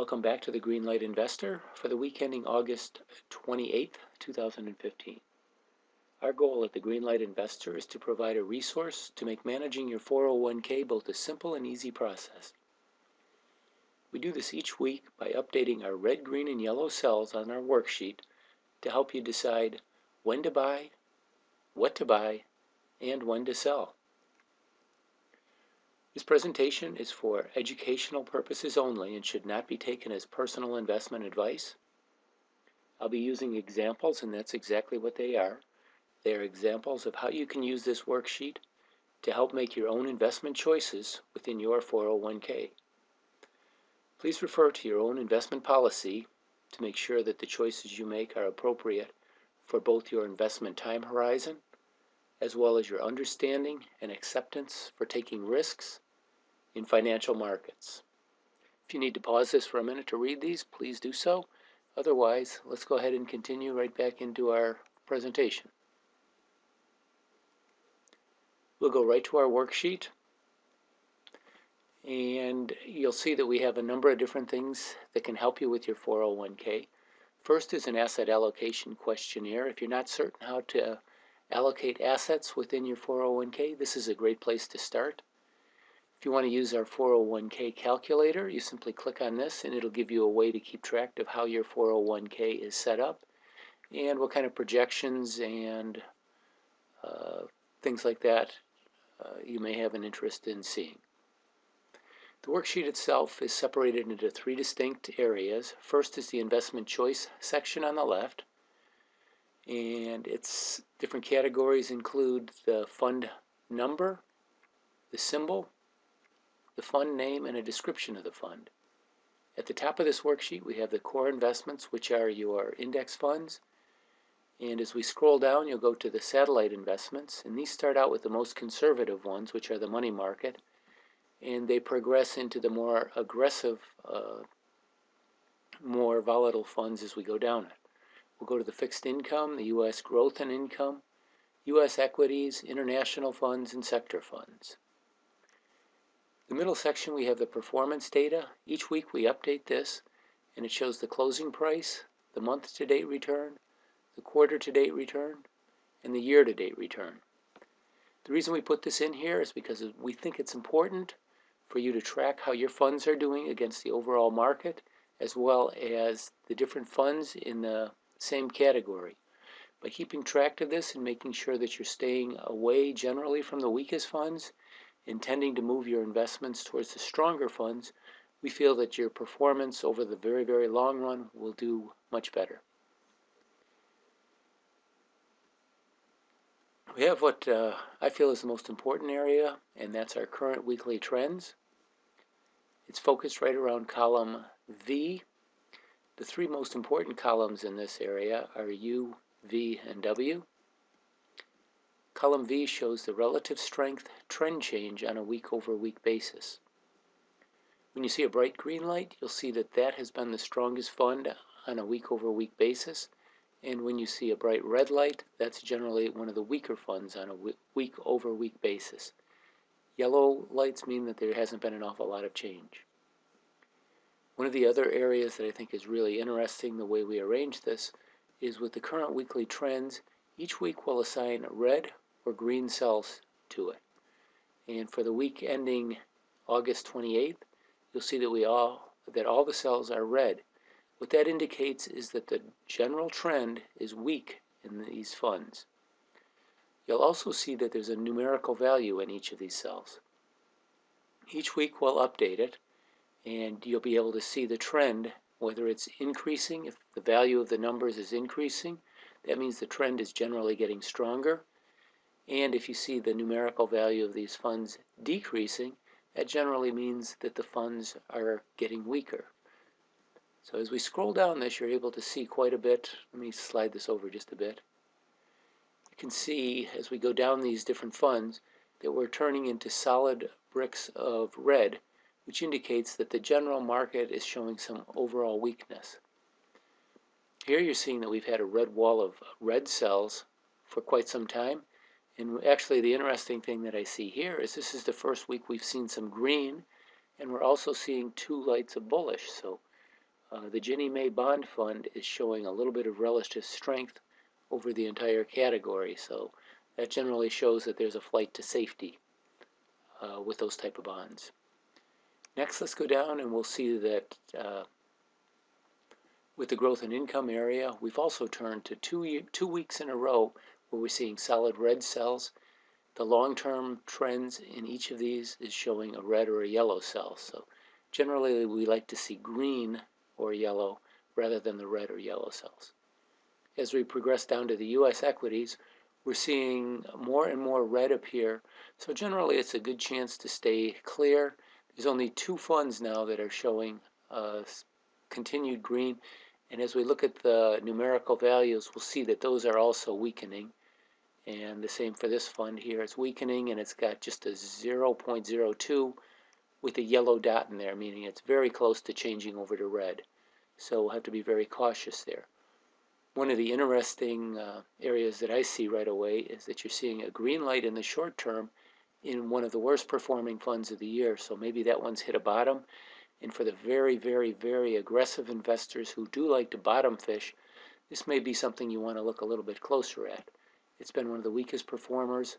Welcome back to the Greenlight Investor for the week ending August 28th, 2015. Our goal at the Greenlight Investor is to provide a resource to make managing your 401k both a simple and easy process. We do this each week by updating our red, green, and yellow cells on our worksheet to help you decide when to buy, what to buy, and when to sell. This presentation is for educational purposes only and should not be taken as personal investment advice. I'll be using examples, and that's exactly what they are. They are examples of how you can use this worksheet to help make your own investment choices within your 401k. Please refer to your own investment policy to make sure that the choices you make are appropriate for both your investment time horizon as well as your understanding and acceptance for taking risks in financial markets. If you need to pause this for a minute to read these, please do so. Otherwise, let's go ahead and continue right back into our presentation. We'll go right to our worksheet, and you'll see that we have a number of different things that can help you with your 401k. First is an asset allocation questionnaire. If you're not certain how to allocate assets within your 401k, this is a great place to start. If you want to use our 401k calculator, you simply click on this and it'll give you a way to keep track of how your 401k is set up and what kind of projections and things like that you may have an interest in seeing. The worksheet itself is separated into three distinct areas. First is the investment choice section on the left, and its different categories include the fund number, the symbol, the fund name, and a description of the fund. At the top of this worksheet we have the core investments, which are your index funds, and as we scroll down you'll go to the satellite investments, and these start out with the most conservative ones, which are the money market, and they progress into the more aggressive, more volatile funds as we go down it. We'll go to the fixed income, the U.S. growth and income, U.S. equities, international funds, and sector funds. The middle section we have the performance data. Each week we update this, and it shows the closing price, the month-to-date return, the quarter-to-date return, and the year-to-date return. The reason we put this in here is because we think it's important for you to track how your funds are doing against the overall market, as well as the different funds in the same category. By keeping track of this and making sure that you're staying away generally from the weakest funds, intending to move your investments towards the stronger funds, we feel that your performance over the very, very long run will do much better. We have what I feel is the most important area, and that's our current weekly trends. It's focused right around column V. The three most important columns in this area are U, V, and W. Column V shows the relative strength trend change on a week-over-week basis. When you see a bright green light, you'll see that that has been the strongest fund on a week-over-week basis. And when you see a bright red light, that's generally one of the weaker funds on a week-over-week basis. Yellow lights mean that there hasn't been an awful lot of change. One of the other areas that I think is really interesting the way we arrange this is with the current weekly trends, each week we'll assign red or green cells to it. And for the week ending August 28th, you'll see that all the cells are red. What that indicates is that the general trend is weak in these funds. You'll also see that there's a numerical value in each of these cells. Each week we'll update it, and you'll be able to see the trend, whether it's increasing. If the value of the numbers is increasing, that means the trend is generally getting stronger. And if you see the numerical value of these funds decreasing, that generally means that the funds are getting weaker. So as we scroll down this, you're able to see quite a bit. Let me slide this over just a bit. You can see as we go down these different funds that we're turning into solid bricks of red, which indicates that the general market is showing some overall weakness. Here you're seeing that we've had a red wall of red cells for quite some time. And actually the interesting thing that I see here is this is the first week we've seen some green, and we're also seeing two lights of bullish. So The Ginnie Mae Bond Fund is showing a little bit of relative strength over the entire category, so that generally shows that there's a flight to safety with those type of bonds. Next, let's go down and we'll see that with the growth and income area, we've also turned to two weeks in a row where we're seeing solid red cells. The long-term trends in each of these is showing a red or a yellow cell. So generally we like to see green or yellow rather than the red or yellow cells. As we progress down to the U.S. equities, we're seeing more and more red appear. So generally it's a good chance to stay clear. There's only two funds now that are showing continued green. And as we look at the numerical values, we'll see that those are also weakening. And the same for this fund here. It's weakening and it's got just a 0.02 with a yellow dot in there, meaning it's very close to changing over to red. So we'll have to be very cautious there. One of the interesting areas that I see right away is that you're seeing a green light in the short term in one of the worst performing funds of the year. So maybe that one's hit a bottom. And for the very, very, very aggressive investors who do like to bottom fish, this may be something you want to look a little bit closer at. It's been one of the weakest performers.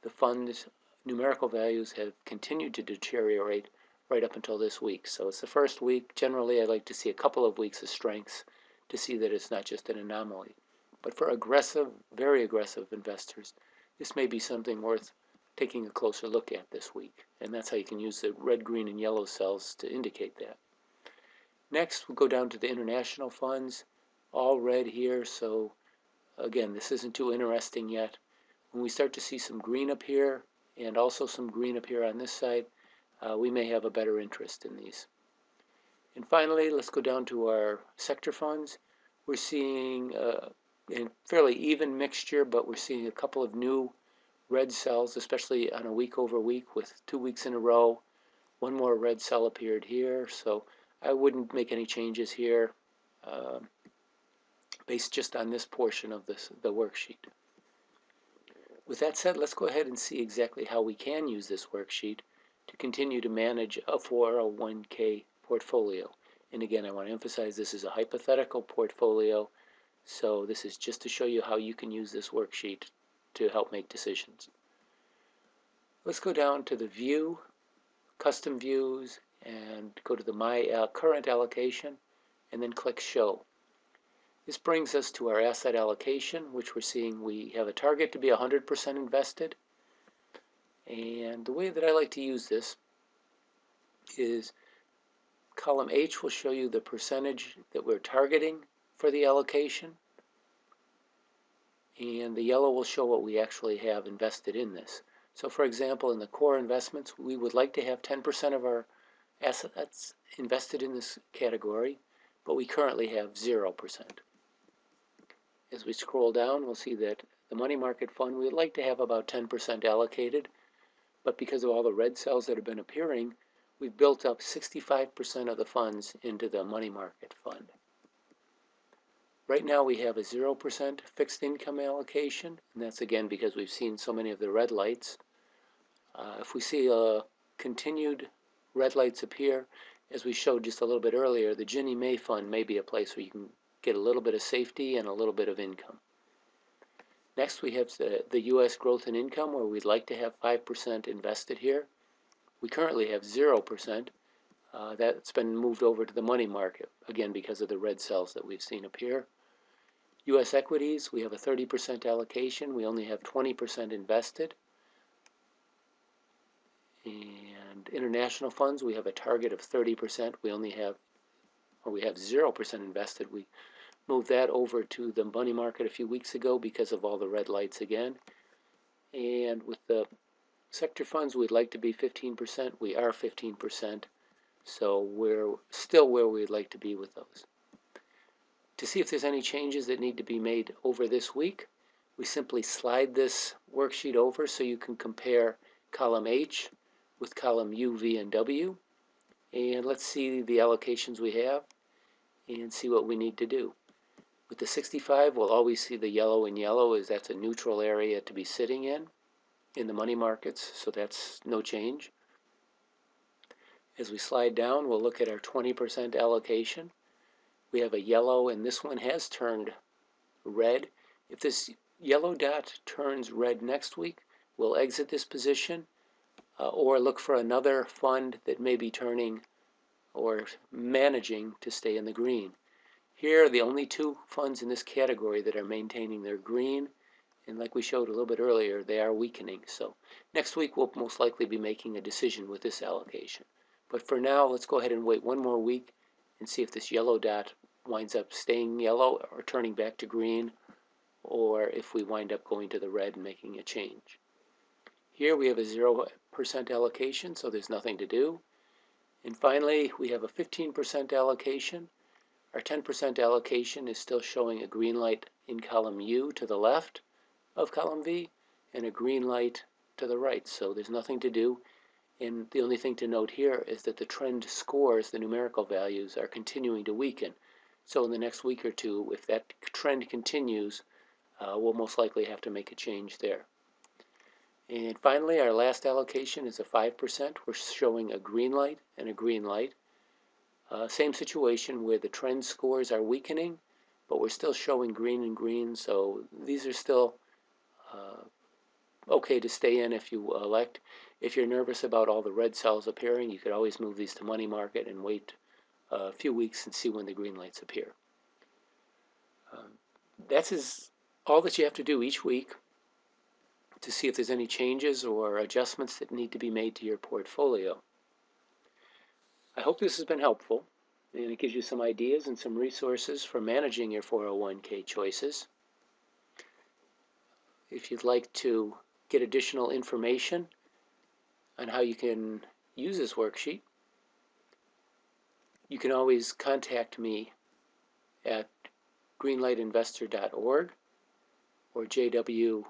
The fund's numerical values have continued to deteriorate right up until this week. So it's the first week. Generally, I like to see a couple of weeks of strengths to see that it's not just an anomaly. But for aggressive, very aggressive investors, this may be something worth taking a closer look at this week. And that's how you can use the red, green, and yellow cells to indicate that. Next, we'll go down to the international funds, all red here. So again, this isn't too interesting yet. When we start to see some green up here and also some green up here on this side, we may have a better interest in these. And finally, let's go down to our sector funds. We're seeing a fairly even mixture, but we're seeing a couple of new red cells, especially on a week over week with 2 weeks in a row. One more red cell appeared here, so I wouldn't make any changes here based just on this portion of the worksheet. With that said, let's go ahead and see exactly how we can use this worksheet to continue to manage a 401k portfolio. And again, I want to emphasize this is a hypothetical portfolio, so this is just to show you how you can use this worksheet to help make decisions. Let's go down to the View, Custom Views, and go to the My Current Allocation, and then click Show. This brings us to our asset allocation, which we're seeing we have a target to be 100% invested. And the way that I like to use this is column H will show you the percentage that we're targeting for the allocation. And the yellow will show what we actually have invested in this. So for example, in the core investments, we would like to have 10% of our assets invested in this category, but we currently have 0%. As we scroll down, we'll see that the money market fund, we'd like to have about 10% allocated, but because of all the red cells that have been appearing, we've built up 65% of the funds into the money market fund. Right now we have a 0% fixed income allocation, and that's again because we've seen so many of the red lights. If we see continued red lights appear, as we showed just a little bit earlier, the Ginnie Mae fund may be a place where you can get a little bit of safety and a little bit of income. Next we have the U.S. growth and income, where we'd like to have 5% invested here. We currently have 0%. That's been moved over to the money market, again because of the red cells that we've seen appear. U.S. equities, we have a 30% allocation. We only have 20% invested. And international funds, we have a target of 30%. We have 0% invested. We moved that over to the money market a few weeks ago because of all the red lights again. And with the sector funds, we'd like to be 15%. We are 15%. So we're still where we'd like to be with those. To see if there's any changes that need to be made over this week, we simply slide this worksheet over so you can compare column H with column U, V, and W. And let's see the allocations we have and see what we need to do. With the 65, we'll always see the yellow in yellow as that's a neutral area to be sitting in the money markets, so that's no change. As we slide down, we'll look at our 20% allocation. we have a yellow, and this one has turned red. If this yellow dot turns red next week, we'll exit this position or look for another fund that may be turning or managing to stay in the green. Here are the only two funds in this category that are maintaining their green, and like we showed a little bit earlier, they are weakening. So next week we'll most likely be making a decision with this allocation. But for now, let's go ahead and wait one more week and see if this yellow dot winds up staying yellow or turning back to green, or if we wind up going to the red and making a change. Here we have a 0% allocation, so there's nothing to do. And finally, we have a 15% allocation. Our 10% allocation is still showing a green light in column U to the left of column V and a green light to the right, so there's nothing to do. And the only thing to note here is that the trend scores, the numerical values, are continuing to weaken. So in the next week or two, if that trend continues, we'll most likely have to make a change there. And finally, our last allocation is a 5%. We're showing a green light and a green light. Same situation where the trend scores are weakening, but we're still showing green and green, so these are still okay to stay in if you elect. If you're nervous about all the red cells appearing, you could always move these to money market and wait a few weeks and see when the green lights appear. That's all that you have to do each week to see if there's any changes or adjustments that need to be made to your portfolio. I hope this has been helpful, and it gives you some ideas and some resources for managing your 401k choices. If you'd like to get additional information on how you can use this worksheet, you can always contact me at greenlightinvestor.org or jwjweixnar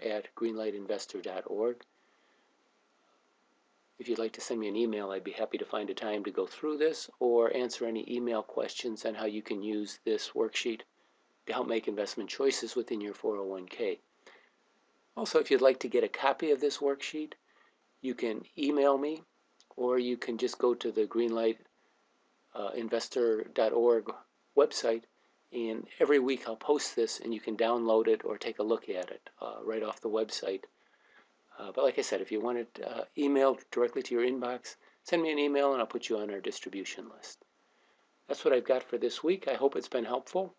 at greenlightinvestor.org. If you'd like to send me an email, I'd be happy to find a time to go through this or answer any email questions on how you can use this worksheet to help make investment choices within your 401k. Also, if you'd like to get a copy of this worksheet, you can email me, or you can just go to the greenlightinvestor.org website, and every week I'll post this and you can download it or take a look at it right off the website. But like I said, if you want it emailed directly to your inbox, send me an email and I'll put you on our distribution list. That's what I've got for this week. I hope it's been helpful.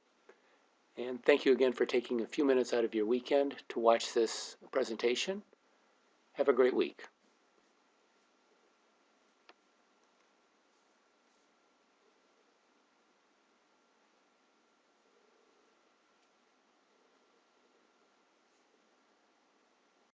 And thank you again for taking a few minutes out of your weekend to watch this presentation. Have a great week.